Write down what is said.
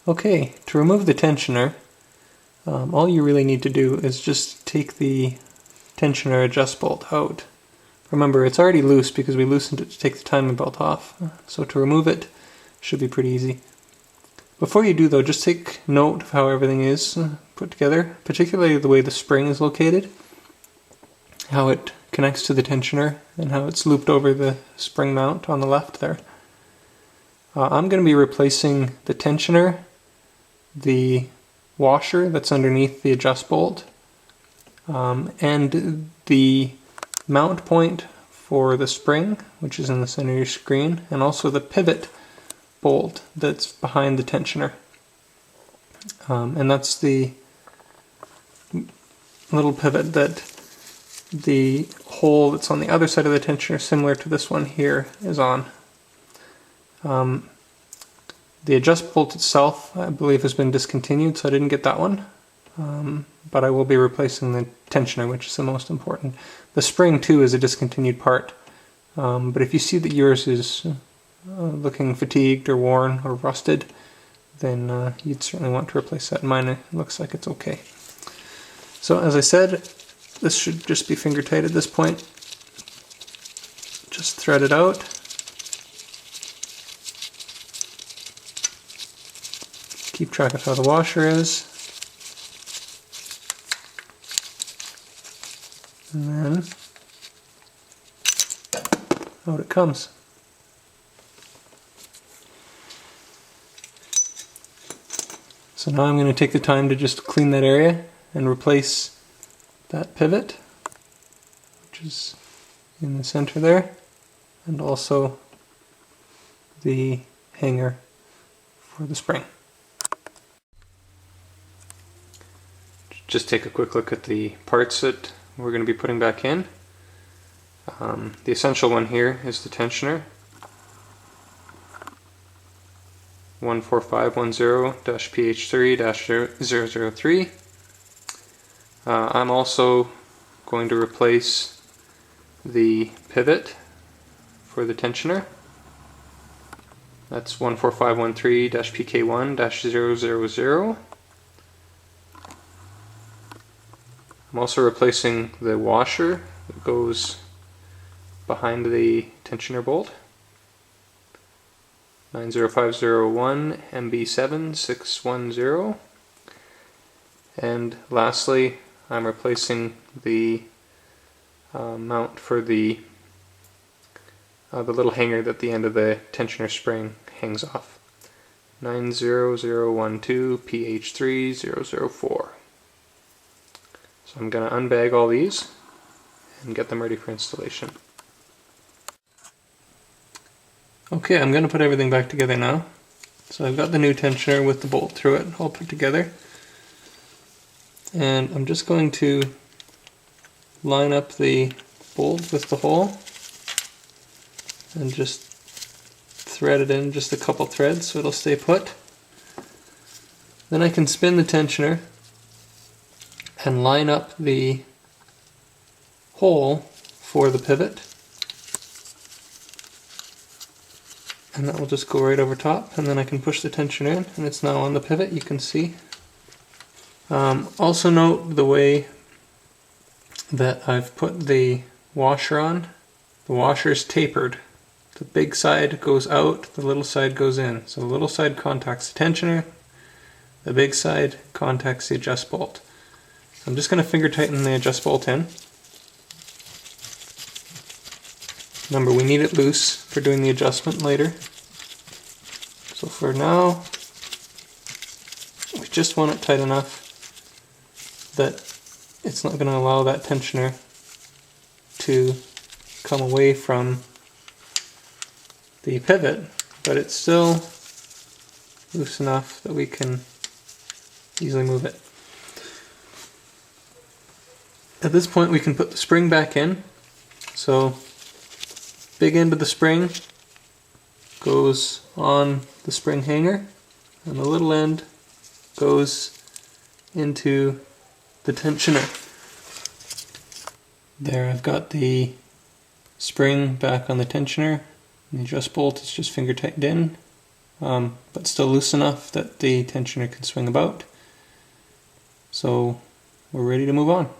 Okay, to remove the tensioner, all you really need to do is just take the tensioner adjust bolt out. Remember, it's already loose because we loosened it to take the timing belt off, so to remove it should be pretty easy. Before you do though, just take note of how everything is put together, particularly the way the spring is located, how it connects to the tensioner, and how it's looped over the spring mount on the left there. I'm going to be replacing the tensioner, the washer that's underneath the adjust bolt, and the mount point for the spring, which is in the center of your screen, and also the pivot bolt that's behind the tensioner. And that's the little pivot that the hole that's on the other side of the tensioner, similar to this one here, is on. The adjust bolt itself, I believe, has been discontinued, so I didn't get that one. But I will be replacing the tensioner, which is the most important. The spring too is a discontinued part, but if you see that yours is looking fatigued or worn or rusted, then you'd certainly want to replace that. Mine looks like it's okay. So as I said, this should just be finger tight at this point. Just thread it out. Keep track of how the washer is. And then out it comes. So now I'm going to take the time to just clean that area and replace that pivot, which is in the center there, and also the hanger for the spring. Just take a quick look at the parts that we're going to be putting back in. The essential one here is the tensioner, 14510-PH3-003. I'm also going to replace the pivot for the tensioner. That's 14513-PK1-000. I'm also replacing the washer that goes behind the tensioner bolt. 90501 MB7610. And lastly, I'm replacing the mount for the little hanger that the end of the tensioner spring hangs off. 90012 PH3004. So I'm going to unbag all these and get them ready for installation. Okay, I'm going to put everything back together now. So I've got the new tensioner with the bolt through it all put together. And I'm just going to line up the bolt with the hole and just thread it in just a couple threads so it'll stay put. Then I can spin the tensioner and line up the hole for the pivot, and that will just go right over top, and then I can push the tensioner in and it's now on the pivot, you can see. Also note the way that I've put the washer on. The washer is tapered. The big side goes out, the little side goes in. So the little side contacts the tensioner, the big side contacts the adjust bolt. So I'm just going to finger tighten the adjust bolt in. Remember, we need it loose for doing the adjustment later. So for now, we just want it tight enough that it's not going to allow that tensioner to come away from the pivot, but it's still loose enough that we can easily move it. At this point we can put the spring back in. So big end of the spring goes on the spring hanger and the little end goes into the tensioner. There, I've got the spring back on the tensioner, and the adjust bolt is just finger tightened in. but still loose enough that the tensioner can swing about. So we're ready to move on.